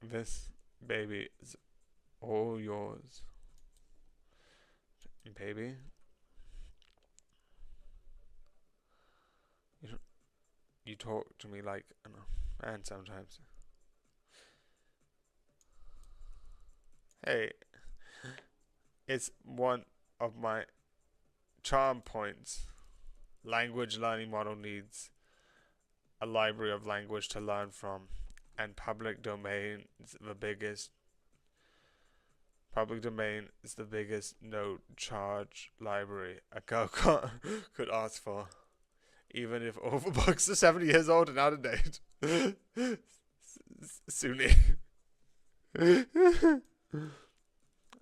This baby is all yours. Baby, you, you talk to me like a man sometimes. Hey, it's one of my charm points. Language learning model needs a library of language to learn from, and public domain is the biggest no charge library a girl could ask for, even if all the books are 70 years old and out of date. Sunni.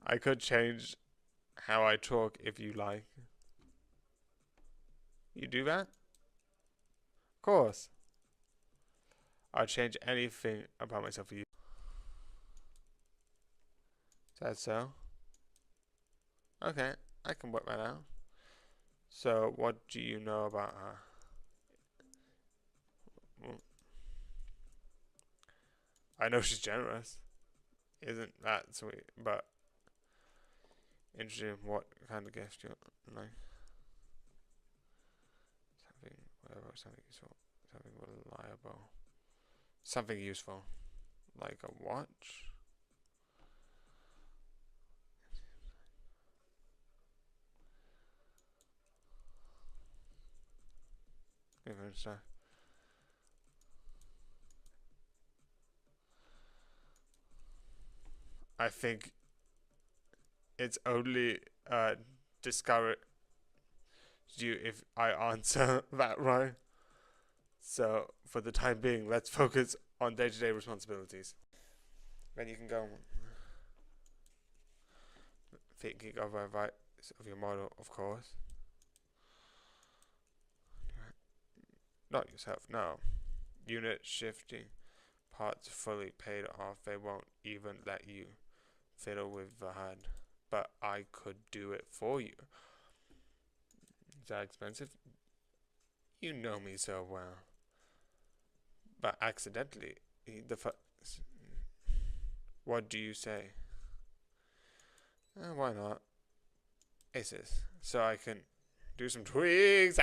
I could change how I talk if you like. You do that? Of course. I'll change anything about myself for you. Is that so? Okay, I can work that out. So, what do you know about her? Well, I know she's generous. Isn't that sweet? But interesting, what kind of gift you like? Something, whatever, something useful, something reliable, something useful, like a watch. Different stuff. I think it's only discouraged you if I answer that right. So, for the time being, let's focus on day-to-day responsibilities. Then you can go thinking of advice of your model, of course. Not yourself, no. Unit shifting parts fully paid off. They won't even let you fiddle with the HUD. But I could do it for you. Is that expensive? You know me so well. But accidentally, what do you say? Why not? Aces. So I can do some tweaks.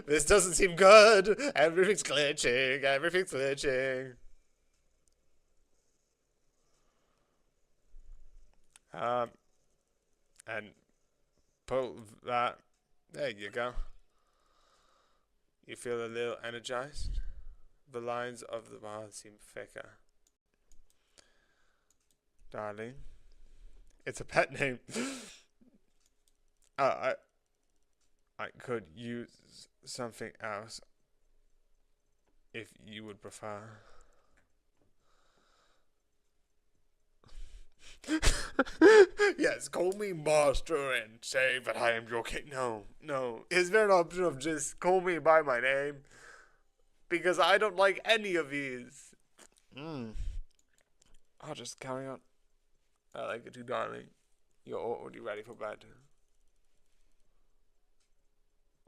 This doesn't seem good. Everything's glitching. Everything's glitching. And pull that. There you go. You feel a little energized. The lines of the bar seem thicker. Darling. It's a pet name. I could use something else if you would prefer. Yes, call me master and say that I am your king. No, no. Is there an option of just call me by my name? Because I don't like any of these. I'll just carry on. I like it too, darling. You're already ready for bed.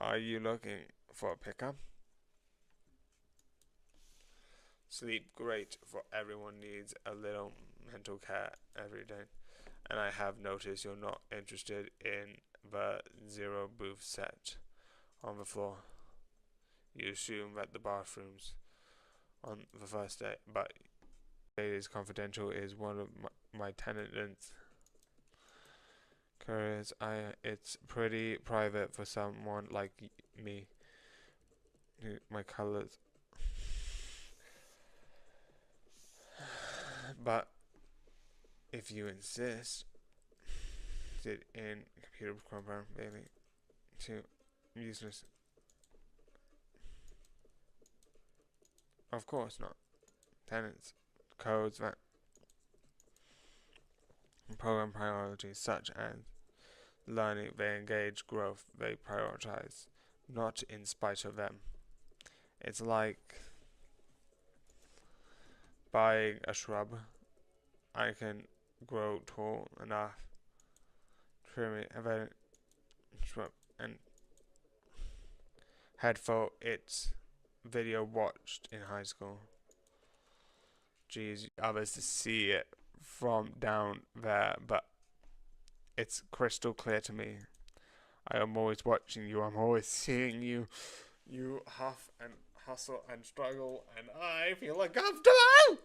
Are you looking for a pickup? Sleep great, for everyone needs a little mental care every day. And I have noticed you're not interested in the zero booth set on the floor. You assume that the bathrooms on the first day, but Ladies Confidential is one of my tenants. Cause it's pretty private for someone like me. My colors. But if you insist, sit in computer program, baby. Too useless. Of course not. Tenants, codes, that program priorities such as learning, they engage growth, they prioritize, not in spite of them. It's like buying a shrub. I can grow tall enough, trim it, and then shrub and head for its video watched in high school. geez, others to see it from down there, but it's crystal clear to me. I am always watching you. I'm always seeing you. You huff and hustle and struggle, and I feel uncomfortable.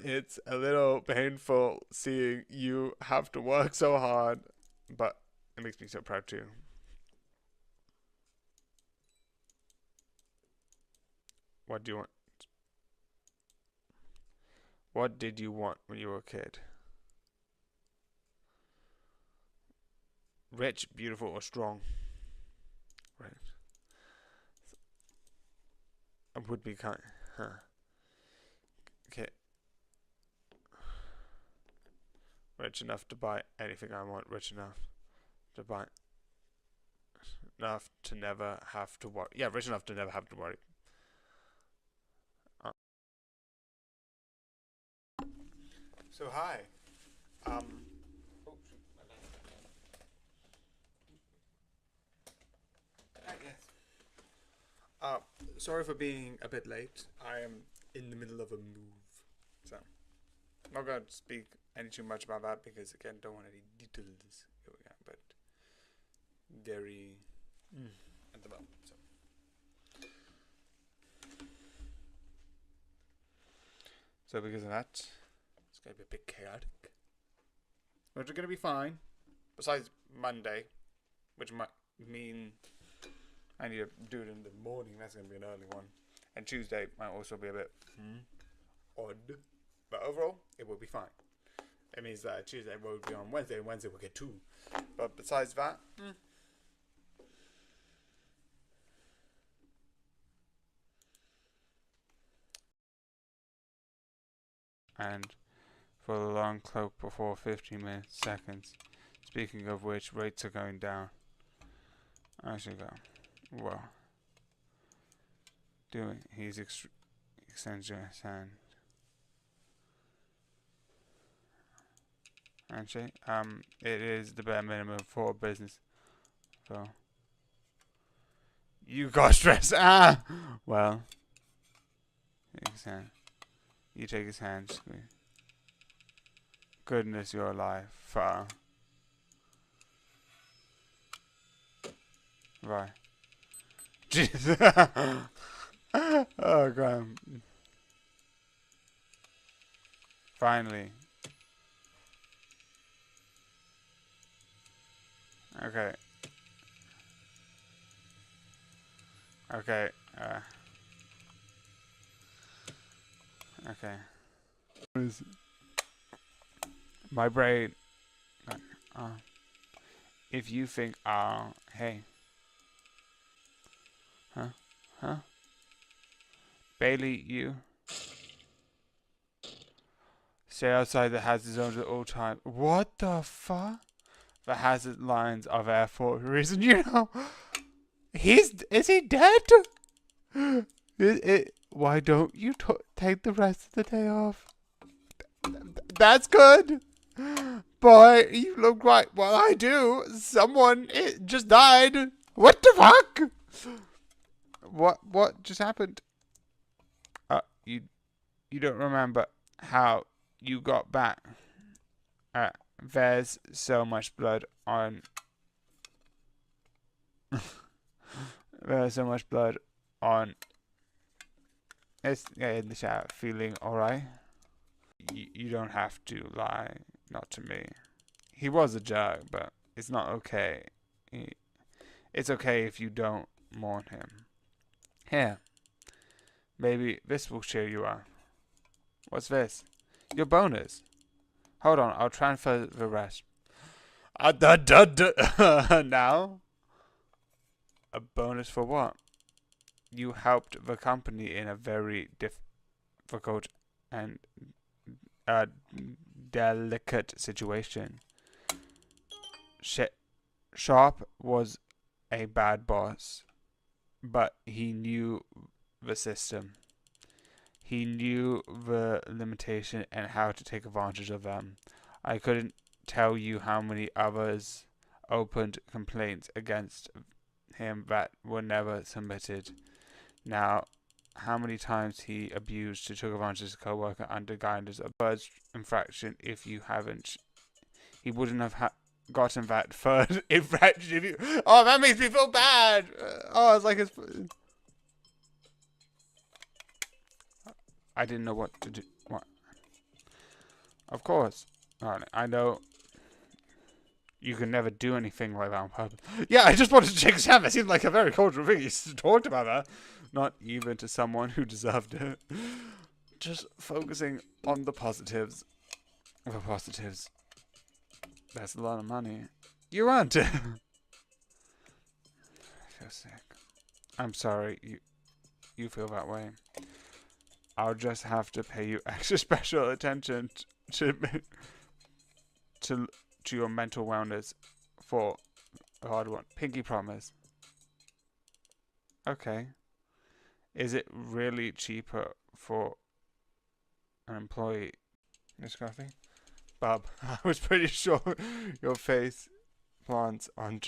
It's a little painful seeing you have to work so hard, but it makes me so proud too. What do you want? What did you want when you were a kid? Rich, beautiful, or strong? Right. I would be kind. Huh. Okay. Rich enough to buy anything I want. Rich enough to buy. Enough to never have to worry. Yeah, rich enough to never have to worry. So hi. Oh shoot, my yes. Sorry for being a bit late. I am in the middle of a move, so I'm not going to speak any too much about that because again, don't want any details going on, but very at the moment. So because of that, it's going to be a bit chaotic, which is going to be fine. Besides Monday, which might mean I need to do it in the morning. That's going to be an early one. And Tuesday might also be a bit odd. But overall, it will be fine. It means that Tuesday will be on Wednesday, and Wednesday we'll get 2. But besides that, and for the long cloak before 15 seconds. Speaking of which, rates are going down. I should go. Well, doing. He's extends his hand. Handshake. It is the bare minimum for business. So you got stress. Ah. Well, his hand. You take his hand. Squeeze. Goodness, you're alive. Far. Right. Jeez. Oh god. Finally. Okay. Okay. Okay. My brain. If you think, hey. Huh? Bailey, you stay outside the hazard zones at all times. What the fuck? The hazard lines of airport reason, you know. Is he dead? Why don't you take the rest of the day off? That's good. Boy, you look right. Well, I do. Someone just died. What the fuck? What just happened? You don't remember how you got back? There's so much blood on. There's so much blood on. It's in the shower. Feeling alright? You don't have to lie. Not to me. He was a jerk, but it's not okay. It's okay if you don't mourn him. Here. Maybe this will cheer you up. What's this? Your bonus. Hold on, I'll transfer the rest. Now? A bonus for what? You helped the company in a very difficult and delicate situation. Sharp was a bad boss, but he knew the system. He knew the limitation and how to take advantage of them. I couldn't tell you how many others opened complaints against him that were never submitted. Now, how many times he abused to took advantage of his co-worker under guidance of third infraction. If you haven't, he wouldn't have gotten that third infraction if you... Oh, that makes me feel bad. Oh, it's like it's... I didn't know what to do. What? Of course. Alright, I know you can never do anything like that on purpose. Yeah, I just wanted to check Sam. That seemed like a very cultural thing. He talked about that. Not even to someone who deserved it. Just focusing on the positives. The positives. That's a lot of money. You want it. I feel sick. I'm sorry you feel that way. I'll just have to pay you extra special attention to your mental wellness for a hard one. Pinky promise. Okay. Is it really cheaper for an employee? Miss Coffee? Bob, I was pretty sure your face plants on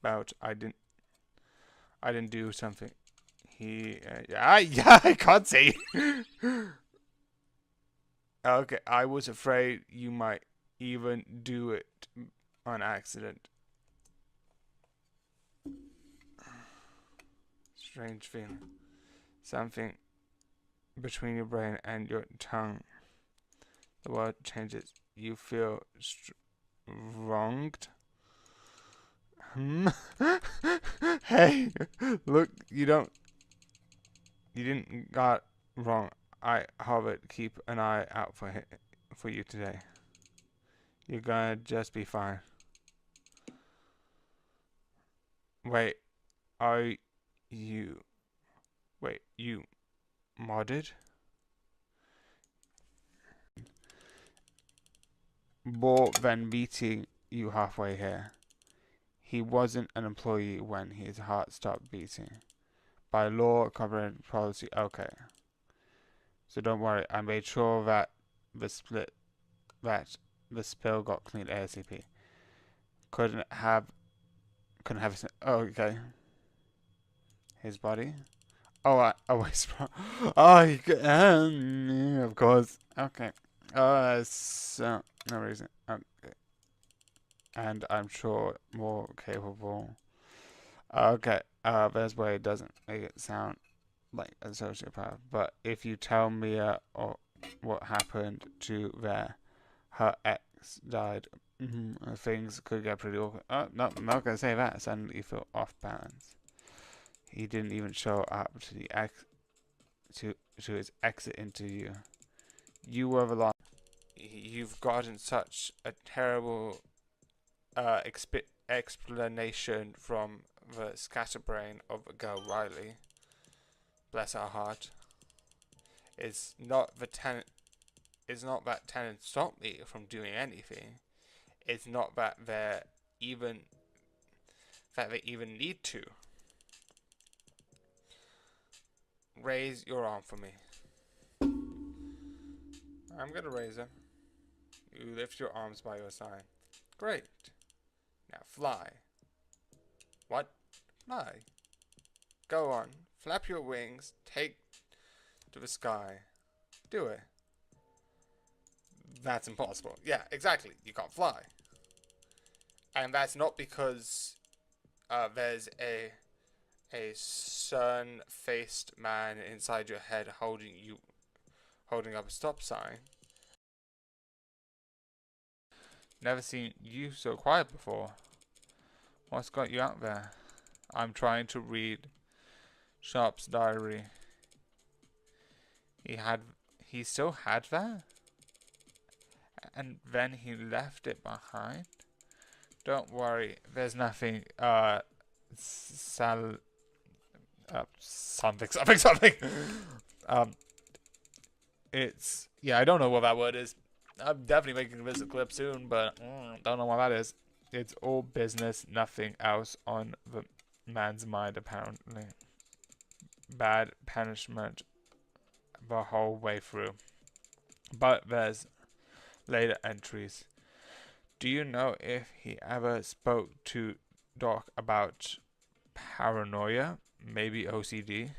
about I didn't do something. I can't say. Okay, I was afraid you might even do it on accident. Strange feeling. Something between your brain and your tongue. The word changes. You feel wronged. Hey, look, you didn't got wrong. I Harvard keep an eye out for you today. You're gonna just be fine. Wait, are you? Wait, you modded? More than meeting you halfway here. He wasn't an employee when his heart stopped beating. By law, covering policy, okay. So don't worry, I made sure that the spill got cleaned ASAP. Couldn't have. Oh, okay. His body. Oh, I always. Oh, of course. Okay. So no reason. Okay. And I'm sure more capable. Okay. There's where it doesn't make it sound like a sociopath. But if you tell Mia or what happened to her ex died, things could get pretty awkward. Oh, no, I'm not gonna say that. Suddenly you feel off balance. He didn't even show up to the to his exit interview. You were the last. You've gotten such a terrible explanation from the scatterbrain of a girl Riley. Bless her heart. It's not that tenants stop me from doing anything. It's not that they even need to. Raise your arm for me. I'm gonna raise them. You lift your arms by your side. Great. Now fly. What? Fly. Go on. Flap your wings. Take to the sky. Do it. That's impossible. Yeah, exactly. You can't fly. And that's not because there's a sun-faced man inside your head holding up a stop sign. Never seen you so quiet before. What's got you out there? I'm trying to read Sharp's diary. He still had that? And then he left it behind? Don't worry, there's nothing, something. It's, yeah, I don't know what that word is. I'm definitely making this a clip soon, but don't know what that is. It's all business, nothing else on the man's mind, apparently. Bad punishment the whole way through. But there's later entries. Do you know if he ever spoke to Doc about paranoia? Maybe OCD?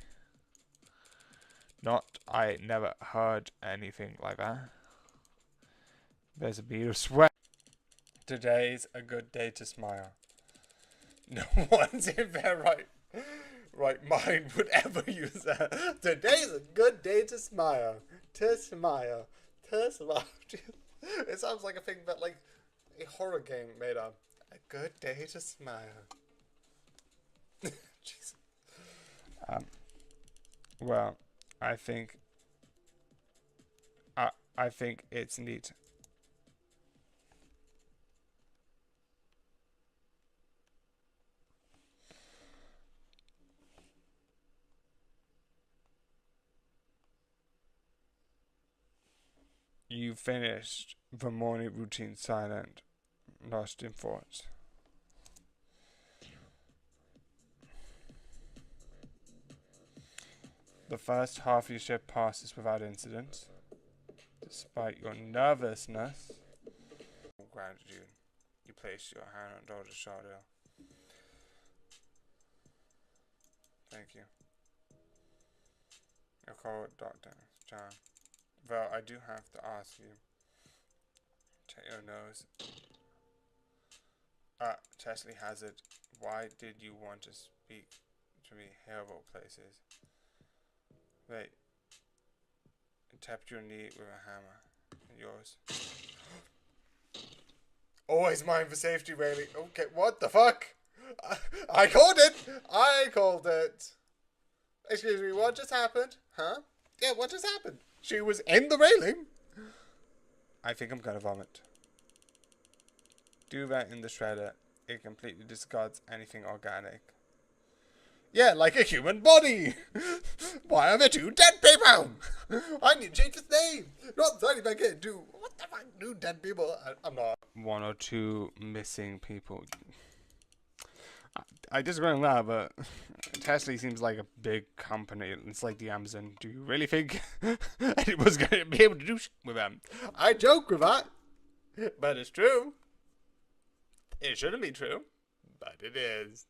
Not, I never heard anything like that. There's a bead of sweat. Today's a good day to smile. No one's in their right mind would ever use that. Today's a good day to smile. To smile. To smile. It sounds like a thing that like a horror game made up. A good day to smile. Jeez. Well, I think I think it's neat. You finished the morning routine silent, lost in thoughts. The first half of your shift passes without incident, despite your nervousness. Gratitude. You place your hand on daughter's shoulder. Thank you. Your call, Doctor John. Well, I do have to ask you. Check your nose. Chesley Hazard, why did you want to speak to me here of all places? Wait. Tapped your knee with a hammer. And yours. Always mind for safety, Rayleigh. Okay, what the fuck? I called it! I called it! Excuse me, what just happened? Huh? Yeah, what just happened? She was in the railing. I think I'm gonna vomit. Do that in the shredder. It completely discards anything organic. Yeah, like a human body. Why are there two dead people? I need to change his name. Not that I can do. What the fuck do dead people? I'm not. One or two missing people. I disagree on that, but Tesla seems like a big company. It's like the Amazon. Do you really think it was going to be able to do shit with them? I joke with that, but it's true. It shouldn't be true, but it is.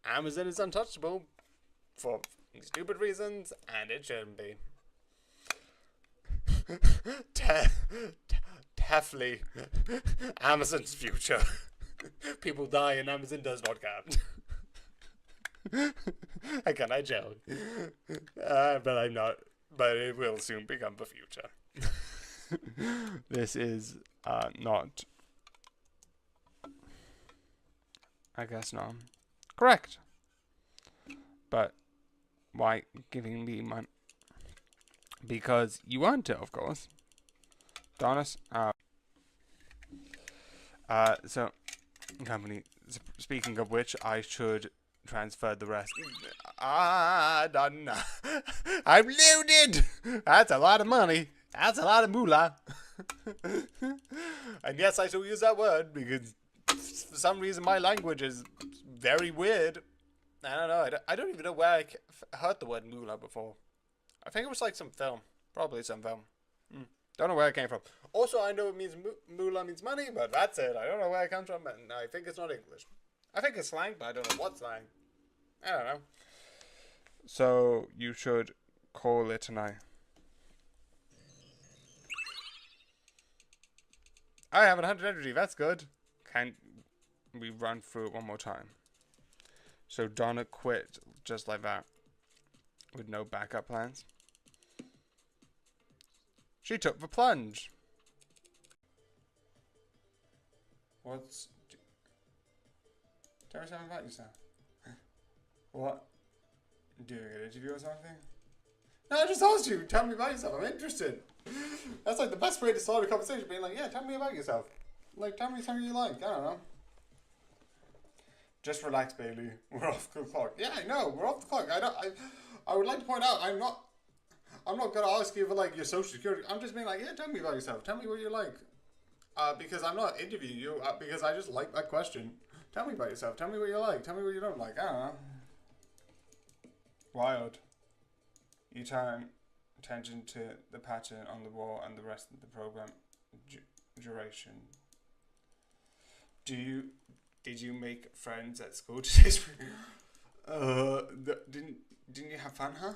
Amazon is untouchable for stupid reasons, and it shouldn't be. Definitely Amazon's future. People die and Amazon does not count. I joke. But I'm not. But it will soon become the future. This is not. I guess not. Correct. But why giving me money? Because you want it, of course. Donis. So, company. Speaking of which, I should transfer the rest. Done. I'm loaded. That's a lot of money. That's a lot of moolah. And yes, I still use that word because for some reason my language is very weird. I don't know. I don't even know where I heard the word moolah before. I think it was like some film. Probably some film. Don't know where it came from. Also, I know it means moolah means money, but that's it. I don't know where it comes from, and I think it's not English. I think it's slang, but I don't know what slang. I don't know. So you should call it tonight. I have 100 energy. That's good. Can we run through it one more time? So Donna quit just like that, with no backup plans. She took the plunge. What's... Tell me something about yourself. What? Doing an interview or something? No, I just asked you. Tell me about yourself. I'm interested. That's like the best way to start a conversation. Being like, yeah, tell me about yourself. Like, tell me something you like. I don't know. Just relax, Bailey. We're off the clock. Yeah, I know. We're off the clock. I would like to point out, I'm not gonna ask you for like your social security. I'm just being like, yeah, tell me about yourself. Tell me what you like. Because I'm not interviewing you. Because I just like that question. Tell me about yourself. Tell me what you like. Tell me what you don't like. I don't know. Wild. You turn attention to the pattern on the wall and the rest of the program duration. Did you make friends at school today? Didn't you have fun, huh?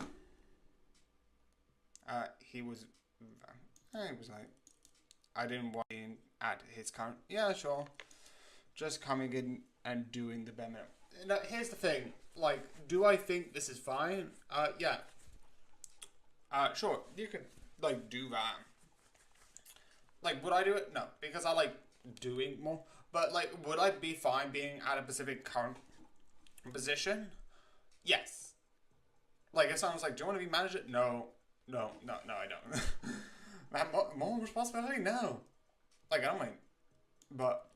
He was. He was like, I didn't want in at his current. Yeah, sure. Just coming in and doing the bare minimum. Now, here's the thing. Like, do I think this is fine? Yeah. Sure. You could like do that. Like, would I do it? No, because I like doing more. But like, would I be fine being at a specific current position? Yes. Like, if someone's like, "Do you want to be manager?" No, no, I don't. Have more responsibility? No. Like, I don't mind, but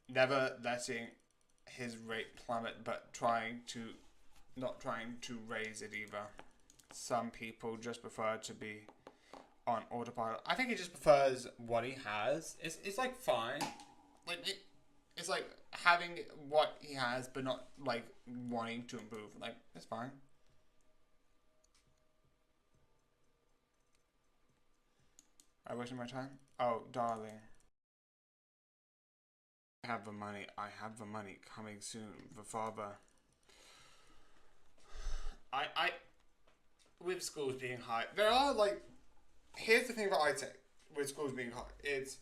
never letting his rate plummet, but not trying to raise it either. Some people just prefer to be on autopilot. I think he just prefers what he has. It's like fine. Like it's like having what he has, but not like wanting to improve. Like it's fine. I wasting my time. Oh, darling, I have the money. I have the money coming soon. The father. I with schools being high, there are like here's the thing that I say with schools being high. It's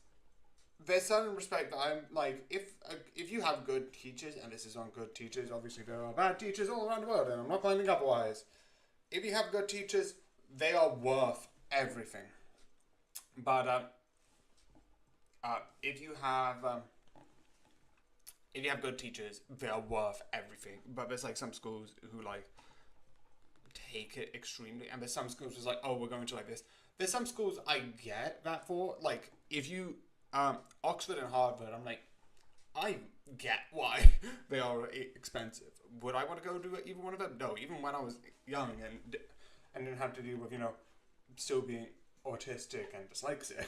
there's certain respect that I'm like if you have good teachers, and this is on good teachers, obviously there are bad teachers all around the world, and I'm not finding otherwise. If you have good teachers, they are worth everything. But if you have good teachers, they are worth everything. But there's like some schools who like take it extremely, and there's some schools who's like, oh, we're going to like this. There's some schools I get that for. Like if you Oxford and Harvard, I'm like, I get why they are expensive. Would I want to go to either one of them? No. Even when I was young and didn't have to deal with still being autistic and dyslexic,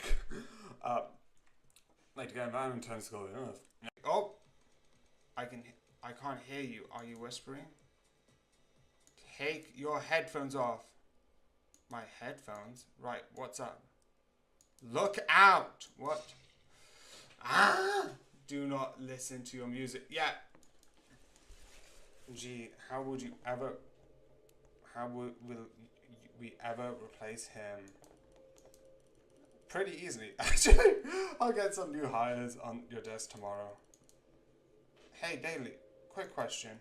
like to go in Valentine's school. Oh, I can't hear you. Are you whispering? Take your headphones off. My headphones? Right, what's up? Look out! What? Ah! Do not listen to your music. Yeah. Gee, will we ever replace him? Pretty easily, actually. I'll get some new hires on your desk tomorrow. Hey, Daily, quick question.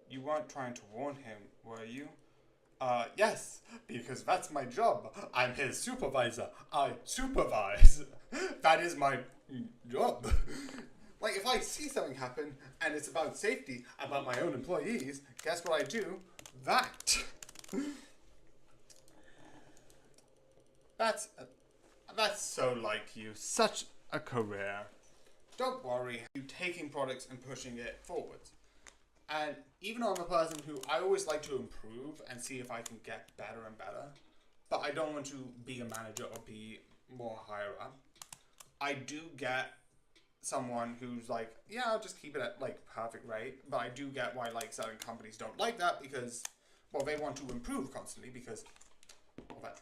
You weren't trying to warn him, were you? Yes, because that's my job. I'm his supervisor. I supervise. That is my job. Like, if I see something happen and it's about safety, about my own employees, guess what I do? That. That's that's so like you. Such a career. Don't worry. You taking products and pushing it forwards. And even though I'm a person who I always like to improve and see if I can get better and better, but I don't want to be a manager or be more higher up, I do get someone who's like, yeah, I'll just keep it at like perfect rate. But I do get why like certain companies don't like that because, well, they want to improve constantly because, well, that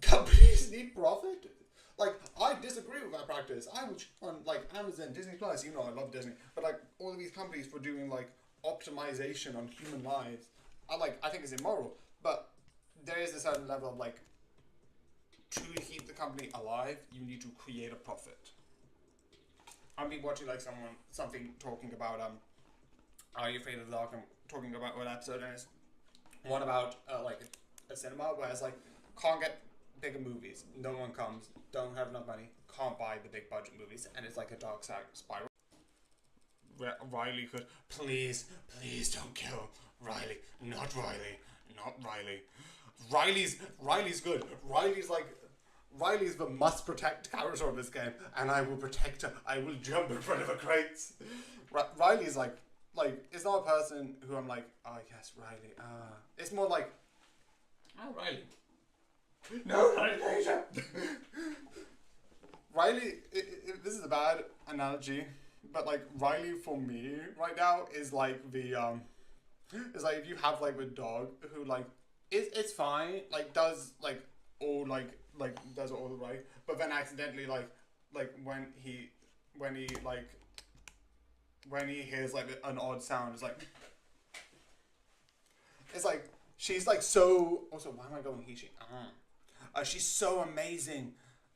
companies need profit. Like, I disagree with that practice. I would on like Amazon, Disney Plus. You know, I love Disney, but like all of these companies for doing like optimization on human lives, I think it's immoral. But there is a certain level of like to keep the company alive, you need to create a profit. I've been watching like something talking about Are You Afraid of the Dark? I'm talking about what episode, and it's one about like a cinema where it's like can't get bigger movies. No one comes. Don't have enough money. Can't buy the big budget movies, and it's like a dark spiral. Riley could please don't kill Riley. Not Riley. Not Riley. Riley's good. Riley's the must protect character of this game, and I will protect her. I will jump in front of her crates. Riley's like it's not a person who I'm like, oh yes, Riley. It's more like, oh Riley. No, not Asia. Riley, this is a bad analogy, but like Riley for me right now is like it's like if you have like a dog who like it's fine, like does like all does all right, but then accidentally like when he hears like an odd sound, it's like It's like she's like so. Also, why am I going he? She. She's so amazing,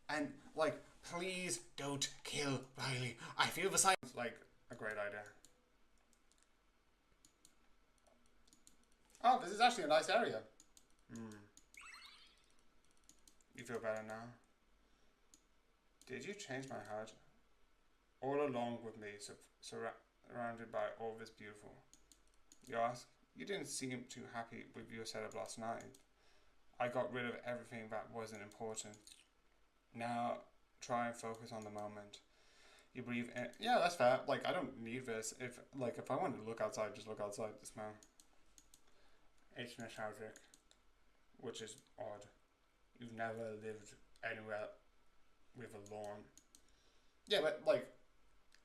and like, please don't kill Riley. I feel the silence like a great idea. Oh, this is actually a nice area. You feel better now? Did you change my heart? All along with me, surrounded by all this beautiful. You ask? You didn't seem too happy with your setup last night. I got rid of everything that wasn't important. Now, try and focus on the moment. You breathe in. Yeah, that's fair. Like, I don't need this. If I wanted to look outside, just look outside. The smell. It's nostalgic, which is odd. You've never lived anywhere with a lawn. Yeah, but like,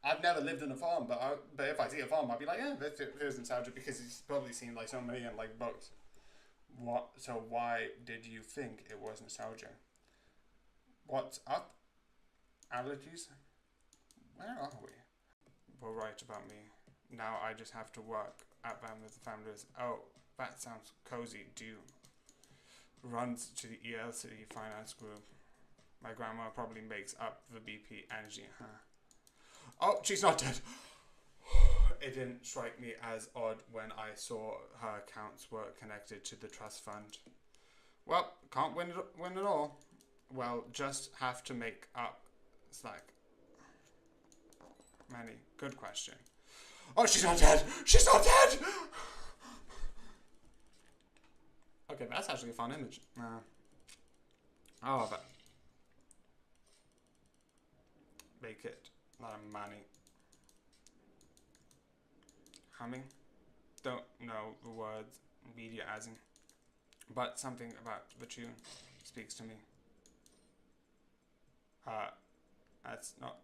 I've never lived in a farm, but if I see a farm, I'd be like, yeah, there's nostalgia because he's probably seen like so many in like books. What? So why did you think it was nostalgia? What's up? Allergies? Where are we? Were right about me. Now I just have to work at them with the families. Oh, that sounds cozy. Do runs to the ELCD finance group. My grandma probably makes up the BP energy, huh? Oh, she's not dead. It didn't strike me as odd when I saw her accounts were connected to the trust fund. Well, can't win it all. Well, just have to make up slack. Manny, good question. Oh, she's not dead! She's not dead! Okay, that's actually a fun image. Oh, but make it not a Manny. Humming? Don't know the words media asing, but something about the tune speaks to me. That's not.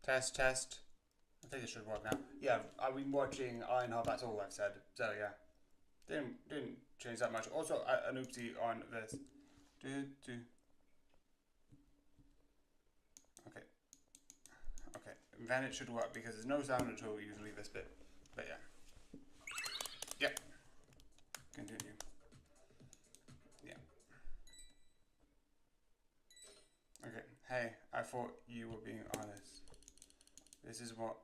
Test, test. I think it should work now. Yeah, I've been watching Ironheart, that's all I've said. So yeah. Didn't change that much. Also, an oopsie on this. Okay. Okay. Then it should work because there's no sound until usually this bit. But yeah. Yep. Continue. Yeah. Okay. Hey, I thought you were being honest. This is what